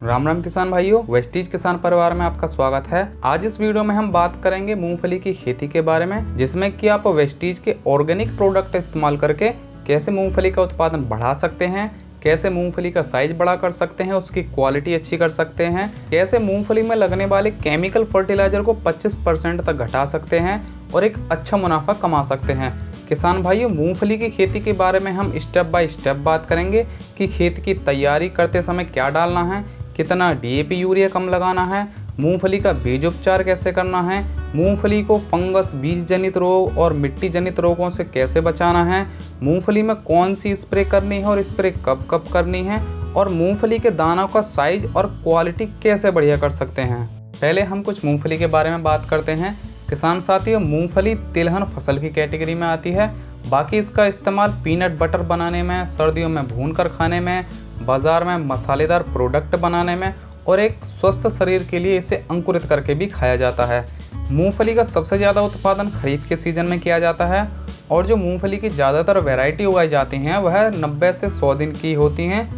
राम राम किसान भाइयों, वेस्टीज किसान परिवार में आपका स्वागत है। आज इस वीडियो में हम बात करेंगे मूंगफली की खेती के बारे में, जिसमें कि आप वेस्टीज के ऑर्गेनिक प्रोडक्ट इस्तेमाल करके कैसे मूंगफली का उत्पादन बढ़ा सकते हैं, कैसे मूंगफली का साइज बड़ा कर सकते हैं, उसकी क्वालिटी अच्छी कर सकते हैं, कैसे मूंगफली में लगने वाले केमिकल फर्टिलाइजर को 25% तक घटा सकते हैं और एक अच्छा मुनाफा कमा सकते हैं। किसान भाइयों, मूंगफली की खेती के बारे में हम स्टेप बाय स्टेप बात करेंगे कि खेत की तैयारी करते समय क्या डालना है, कितना डीएपी यूरिया कम लगाना है, मूंगफली का बीज उपचार कैसे करना है, मूंगफली को फंगस, बीज जनित रोग और मिट्टी जनित रोगों से कैसे बचाना है, मूंगफली में कौन सी स्प्रे करनी है और स्प्रे कब कब करनी है, और मूंगफली के दानों का साइज और क्वालिटी कैसे बढ़िया कर सकते हैं। पहले हम कुछ मूंगफली के बारे में बात करते हैं। किसान साथियों, मूंगफली तिलहन फसल की कैटेगरी में आती है। बाकी इसका इस्तेमाल पीनट बटर बनाने में, सर्दियों में भून कर खाने में, बाजार में मसालेदार प्रोडक्ट बनाने में और एक स्वस्थ शरीर के लिए इसे अंकुरित करके भी खाया जाता है। मूंगफली का सबसे ज़्यादा उत्पादन खरीफ के सीजन में किया जाता है और जो मूंगफली की ज़्यादातर वैरायटी उगाई जाती हैं वह 90 से 100 दिन की होती हैं।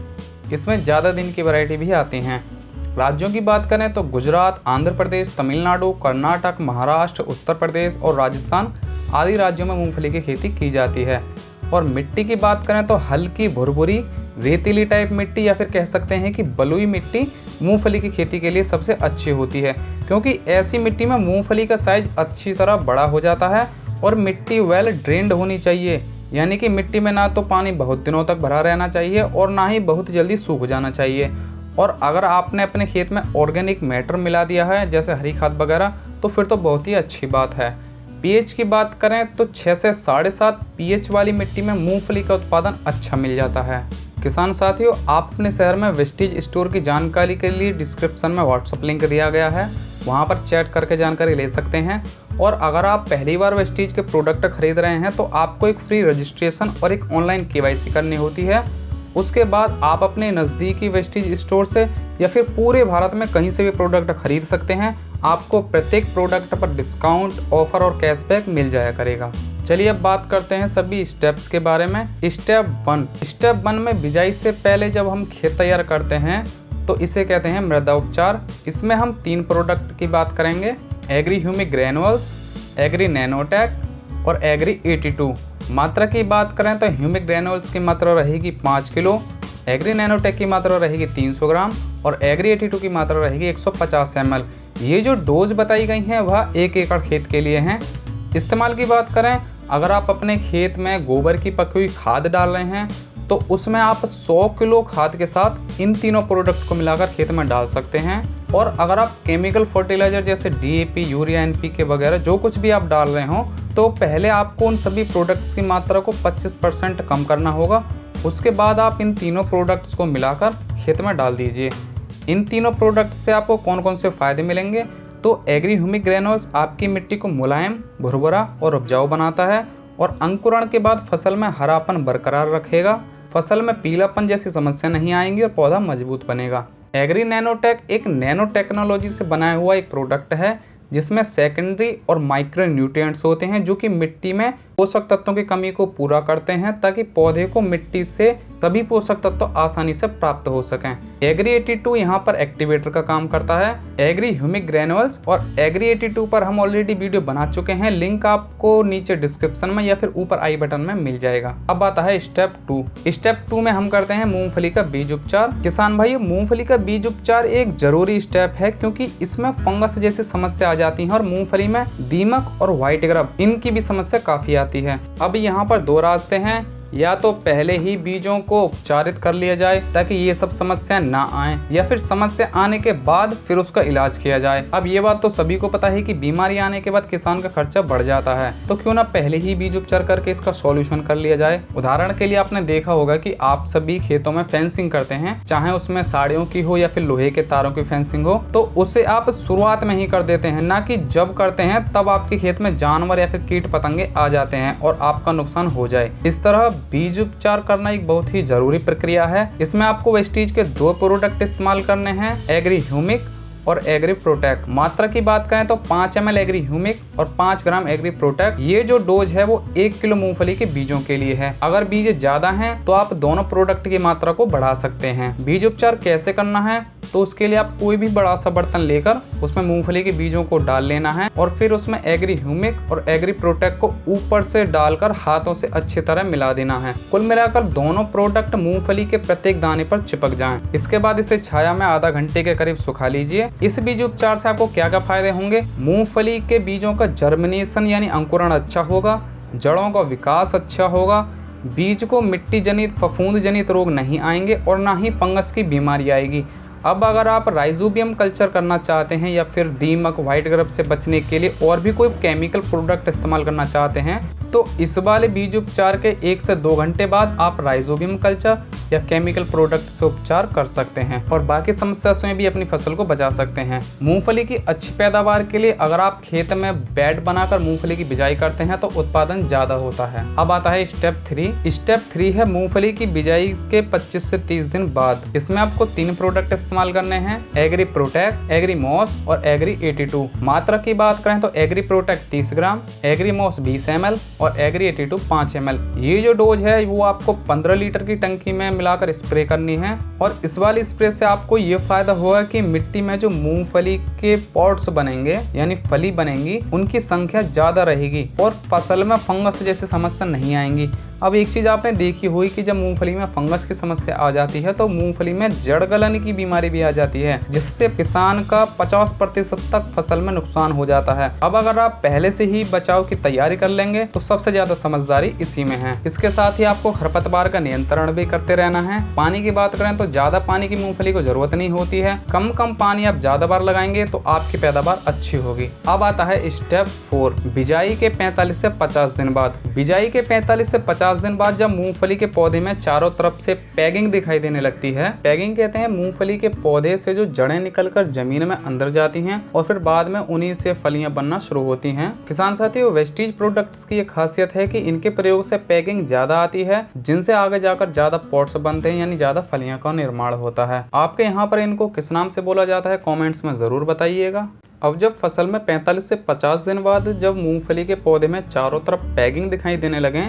इसमें ज़्यादा दिन की वैरायटी भी आती हैं। राज्यों की बात करें तो गुजरात, आंध्र प्रदेश, तमिलनाडु, कर्नाटक, महाराष्ट्र, उत्तर प्रदेश और राजस्थान आदि राज्यों में मूंगफली की खेती की जाती है। और मिट्टी की बात करें तो हल्की भुरभुरी रेतीली टाइप मिट्टी या फिर कह सकते हैं कि बलुई मिट्टी मूंगफली की खेती के लिए सबसे अच्छी होती है, क्योंकि ऐसी मिट्टी में मूंगफली का साइज अच्छी तरह बड़ा हो जाता है। और मिट्टी वेल ड्रेन्ड होनी चाहिए, यानी कि मिट्टी में ना तो पानी बहुत दिनों तक भरा रहना चाहिए और ना ही बहुत जल्दी सूख जाना चाहिए। और अगर आपने अपने खेत में ऑर्गेनिक मैटर मिला दिया है जैसे हरी खाद वगैरह, तो फिर तो बहुत ही अच्छी बात है। पीएच की बात करें तो 6 से 7.5 पीएच वाली मिट्टी में मूंगफली का उत्पादन अच्छा मिल जाता है। किसान साथियों, आप अपने शहर में वेस्टीज स्टोर की जानकारी के लिए डिस्क्रिप्शन में व्हाट्सएप लिंक दिया गया है, वहां पर चैट करके जानकारी ले सकते हैं। और अगर आप पहली बार वेस्टीज के प्रोडक्ट खरीद रहे हैं तो आपको एक फ्री रजिस्ट्रेशन और एक ऑनलाइन केवाईसी करनी होती है। उसके बाद आप अपने नज़दीकी वेस्टीज स्टोर से या फिर पूरे भारत में कहीं से भी प्रोडक्ट खरीद सकते हैं। आपको प्रत्येक प्रोडक्ट पर डिस्काउंट, ऑफर और कैशबैक मिल जाया करेगा। चलिए अब बात करते हैं सभी स्टेप्स के बारे में। स्टेप 1 में बिजाई से पहले जब हम खेत तैयार करते हैं तो इसे कहते हैं मृदा उपचार। इसमें हम 3 प्रोडक्ट की बात करेंगे: agri humic granules, agri nanotech और एग्री 82। मात्रा की बात करें तो ह्यूमिक ग्रैन्युअल्स की मात्रा रहेगी 5 किलो, एग्री नैनोटेक की मात्रा रहेगी 300 ग्राम और एग्री 82 की मात्रा रहेगी 150 ml। ये जो डोज बताई गई हैं वह 1 एकड़ खेत के लिए हैं। इस्तेमाल की बात करें, अगर आप अपने खेत में गोबर की पकी हुई खाद डाल रहे हैं तो उसमें आप 100 किलो खाद के साथ इन तीनों प्रोडक्ट को मिलाकर खेत में डाल सकते हैं। और अगर आप केमिकल फर्टिलाइजर जैसे डीएपी, यूरिया, एनपीके वगैरह जो कुछ भी आप डाल रहे हो तो पहले आपको उन सभी प्रोडक्ट्स की मात्रा को 25% कम करना होगा। उसके बाद आप इन तीनों प्रोडक्ट्स को मिलाकर खेत में डाल दीजिए। इन तीनों प्रोडक्ट्स से आपको कौन कौन से फायदे मिलेंगे? तो एग्री ह्यूमिक ग्रैन्युअल्स आपकी मिट्टी को मुलायम, भुरभुरा और उपजाऊ बनाता है और अंकुरण के बाद फसल में हरापन बरकरार रखेगा। फसल में पीलापन जैसी समस्या नहीं आएंगी और पौधा मजबूत बनेगा। एग्री नैनोटेक एक नैनो टेक्नोलॉजी से बनाया हुआ एक प्रोडक्ट है जिसमें सेकेंडरी और माइक्रो न्यूट्रिएंट्स होते हैं जो कि मिट्टी में पोषक तत्वों की कमी को पूरा करते हैं ताकि पौधे को मिट्टी से सभी पोषक तत्व आसानी से प्राप्त हो सकें। एग्री 82 यहाँ पर एक्टिवेटर का काम करता है। एग्री ह्यूमिक ग्रैन्युअल्स और एग्री 82 पर हम ऑलरेडी वीडियो बना चुके हैं, लिंक आपको नीचे डिस्क्रिप्शन में या फिर ऊपर आई बटन में मिल जाएगा। अब आता है स्टेप 2। स्टेप 2 में हम करते हैं मूंगफली का बीज उपचार। किसान भाइयों, मूंगफली का बीज उपचार एक जरूरी स्टेप है क्योंकि इसमें फंगस जैसी समस्या आ जाती है और मूंगफली में दीमक और व्हाइट ग्रब इनकी भी समस्या काफी आती है। अब यहाँ पर 2 रास्ते हैं, या तो पहले ही बीजों को उपचारित कर लिया जाए ताकि ये सब समस्या ना आए, या फिर समस्या आने के बाद फिर उसका इलाज किया जाए। अब ये बात तो सभी को पता है कि बीमारी आने के बाद किसान का खर्चा बढ़ जाता है, तो क्यों ना पहले ही बीज उपचार करके इसका सॉल्यूशन कर लिया जाए। उदाहरण के लिए आपने देखा होगा कि आप सभी खेतों में फेंसिंग करते हैं, चाहे उसमें साड़ियों की हो या फिर लोहे के तारों की फेंसिंग हो, तो उसे आप शुरुआत में ही कर देते हैं, ना कि जब करते हैं तब आपके खेत में जानवर या फिर कीट पतंगे आ जाते हैं और आपका नुकसान हो जाए। इस तरह बीज उपचार करना एक बहुत ही जरूरी प्रक्रिया है। इसमें आपको वेस्टीज के 2 प्रोडक्ट इस्तेमाल करने हैं, एग्री ह्यूमिक और एग्री प्रोटेक्ट। मात्रा की बात करें तो 5 ml एग्री ह्यूमिक और 5 ग्राम एग्री प्रोटेक्ट। ये जो डोज है वो 1 किलो मूंगफली के बीजों के लिए है। अगर बीज ज्यादा हैं तो आप दोनों प्रोडक्ट की मात्रा को बढ़ा सकते हैं। बीज उपचार कैसे करना है, तो उसके लिए आप कोई भी बड़ा सा बर्तन लेकर उसमें मूंगफली के बीजों को डाल लेना है और फिर उसमें एग्री ह्यूमिक और एग्री प्रोटेक्ट को ऊपर से डालकर हाथों से अच्छी तरह मिला देना है। कुल मिलाकर दोनों प्रोडक्ट मूंगफली के प्रत्येक दाने पर चिपक जाएं। इसके बाद इसे छाया में आधा घंटे के करीब सुखा लीजिए। इस बीज उपचार से आपको क्या क्या फायदे होंगे? मूंगफली के बीजों का जर्मिनेशन यानी अंकुरण अच्छा होगा, जड़ों का विकास अच्छा होगा, बीज को मिट्टी जनित फफूंद जनित रोग नहीं आएंगे और ना ही फंगस की बीमारी आएगी। अब अगर आप राइजोबियम कल्चर करना चाहते हैं या फिर दीमक, व्हाइट ग्रब से बचने के लिए और भी कोई केमिकल प्रोडक्ट इस्तेमाल करना चाहते हैं तो इस वाले बीज उपचार के 1 से 2 घंटे बाद आप राइजोबियम कल्चर या केमिकल प्रोडक्ट से उपचार कर सकते हैं और बाकी समस्या से भी अपनी फसल को बचा सकते हैं। मूंगफली की अच्छी पैदावार के लिए अगर आप खेत में बेड बनाकर मूंगफली की बिजाई करते हैं तो उत्पादन ज्यादा होता है। अब आता है स्टेप 3। स्टेप 3 है मूंगफली की बिजाई के 25 से 30 दिन बाद। इसमें आपको 3 प्रोडक्ट इस्तेमाल करने हैं, एग्री प्रोटेक्ट, एग्री मॉस और एग्री 82। मात्रा की बात करें तो एग्री प्रोटेक्ट 30 ग्राम, एग्री मॉस 20 ml और एग्री 82 5 ml। ये जो डोज है वो आपको 15 लीटर की टंकी में मिलाकर स्प्रे करनी है और इस वाली स्प्रे से आपको ये फायदा होगा कि मिट्टी में जो मूंगफली के पॉट्स बनेंगे यानी फली बनेंगी उनकी संख्या ज्यादा रहेगी और फसल में फंगस जैसी समस्या नहीं आएंगी। अब एक चीज आपने देखी हुई कि जब मूंगफली में फंगस की समस्या आ जाती है तो मूंगफली में जड़ गलन की बीमारी भी आ जाती है जिससे किसान का 50% तक फसल में नुकसान हो जाता है। अब अगर आप पहले से ही बचाव की तैयारी कर लेंगे तो सबसे ज्यादा समझदारी इसी में है। इसके साथ ही आपको खरपतवार का नियंत्रण भी करते रहना है। पानी की बात करें तो ज्यादा पानी की मूंगफली को जरूरत नहीं होती है। कम पानी आप ज्यादा बार लगाएंगे तो आपकी पैदावार अच्छी होगी। अब आता है स्टेप 4, बिजाई के 45 से 50 दिन बाद। बिजाई के 45 से 50 दिन बाद जब मूंगफली के पौधे में चारों तरफ से पैगिंग दिखाई देने लगती है, पैगिंग कहते हैं मूंगफली के पौधे से जो जड़ें निकलकर जमीन में अंदर जाती हैं और फिर बाद में उन्हीं से फलियां बनना शुरू होती हैं। किसान साथियों, वेस्टीज प्रोडक्ट्स की एक खासियत है कि इनके प्रयोग से पैगिंग ज्यादा आती है जिनसे आगे जाकर ज्यादा पॉट्स बनते हैं यानी ज्यादा फलियां का निर्माण होता है। आपके यहाँ पर इनको किस नाम से बोला जाता है कॉमेंट्स में जरूर बताइएगा। अब जब फसल में 45 से 50 दिन बाद जब मूंगफली के पौधे में चारों तरफ पैगिंग दिखाई देने लगे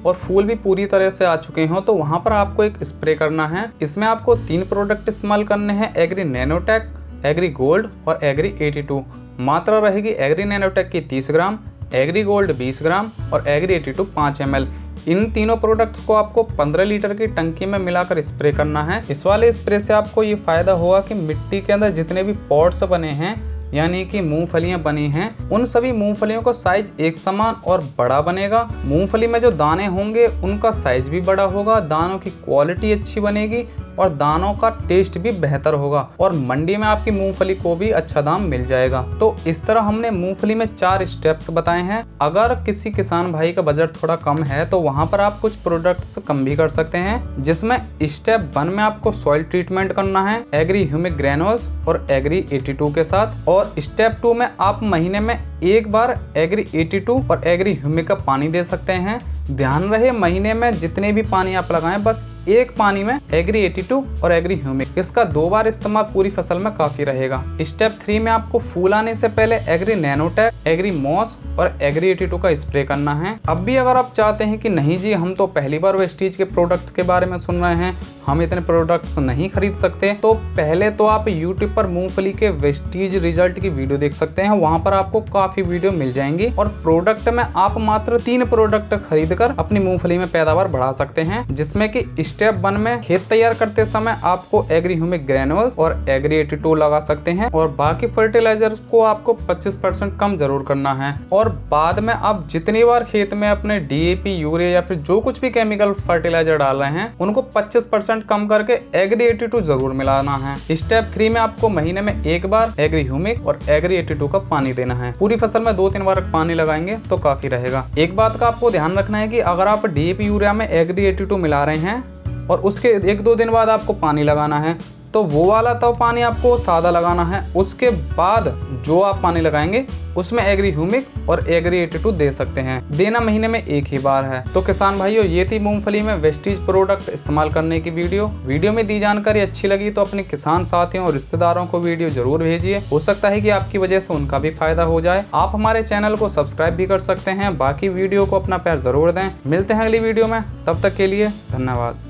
और फूल भी पूरी तरह से आ चुके हों तो वहां पर आपको एक स्प्रे करना है। इसमें आपको 3 प्रोडक्ट इस्तेमाल करने हैं, एग्री नैनोटेक, एग्री गोल्ड और एग्री 82। मात्रा रहेगी एग्री नैनोटेक की 30 ग्राम, एग्री गोल्ड 20 ग्राम और एग्री 82 5 ml। इन तीनों प्रोडक्ट्स को आपको 15 लीटर की टंकी में मिलाकर स्प्रे करना है। इस वाले स्प्रे से आपको ये फायदा होगा कि मिट्टी के अंदर जितने भी पॉट्स बने हैं यानी कि मूंगफलियां बनी हैं उन सभी मूंगफलियों का साइज एक समान और बड़ा बनेगा। मूंगफली में जो दाने होंगे उनका साइज भी बड़ा होगा, दानों की क्वालिटी अच्छी बनेगी और दानों का टेस्ट भी बेहतर होगा और मंडी में आपकी मूंगफली को भी अच्छा दाम मिल जाएगा। तो इस तरह हमने मूंगफली में 4 स्टेप्स बताए हैं। अगर किसी किसान भाई का बजट थोड़ा कम है तो वहां पर आप कुछ प्रोडक्ट्स कम भी कर सकते हैं, जिसमें स्टेप 1 में आपको सॉइल ट्रीटमेंट करना है एग्री ह्यूमिक ग्रेनुल्स और एग्री 82 के साथ, और स्टेप 2 में आप महीने में एक बार एग्री 82 और एग्री ह्यूमिक का पानी दे सकते हैं। ध्यान रहे महीने में जितने भी पानी आप लगाएं बस एक पानी में एग्री 82 और एग्री ह्यूमिक, इसका 2 बार इस्तेमाल पूरी फसल में काफी रहेगा। स्टेप 3 में आपको फूल आने से पहले एग्री नैनोटेक, एग्री मॉस और एग्री 82 का स्प्रे करना है। अब भी अगर आप चाहते हैं कि नहीं जी हम तो पहली बार वेस्टीज के प्रोडक्ट्स के बारे में सुन रहे हैं, हम इतने प्रोडक्ट्स नहीं खरीद सकते, तो पहले तो आप यूट्यूब पर मूंगफली के वेस्टीज रिजल्ट की वीडियो देख सकते हैं। वहां पर आपको काफी वीडियो मिल जाएंगी और प्रोडक्ट में आप मात्र 3 प्रोडक्ट खरीद कर अपनी मूंगफली में पैदावार बढ़ा सकते हैं, जिसमें कि स्टेप 1 में खेत तैयार करते समय आपको एग्री ह्यूमिक ग्रेनुल्स और एग्री 82 लगा सकते हैं और बाकी फर्टिलाइजर्स को आपको 25% कम जरूर करना है। और बाद में आप जितनी बार खेत में अपने डीएपी, यूरिया या फिर जो कुछ भी केमिकल फर्टिलाइजर डाल रहे हैं उनको 25% कम करके एग्री 82 जरूर मिलाना है। स्टेप 3 में आपको महीने में एक बार एग्री ह्यूमिक और एग्री 82 का पानी देना है। पूरी फसल में 2-3 बार पानी लगाएंगे तो काफी रहेगा। एक बात का आपको ध्यान रखना है कि अगर आप डीएपी, यूरिया में एग्री 82 मिला रहे हैं और उसके 1-2 दिन बाद आपको पानी लगाना है तो वो वाला तो पानी आपको सादा लगाना है। उसके बाद जो आप पानी लगाएंगे उसमें एग्री ह्यूमिक और एग्री 82 दे सकते हैं। देना महीने में एक ही बार है। तो किसान भाइयों, ये थी मूंगफली में वेस्टीज प्रोडक्ट इस्तेमाल करने की वीडियो में दी जानकारी अच्छी लगी तो अपने किसान साथियों और रिश्तेदारों को वीडियो जरूर भेजिए। हो सकता है कि आपकी वजह से उनका भी फायदा हो जाए। आप हमारे चैनल को सब्सक्राइब भी कर सकते हैं। बाकी वीडियो को अपना प्यार जरूर दें। मिलते हैं अगली वीडियो में, तब तक के लिए धन्यवाद।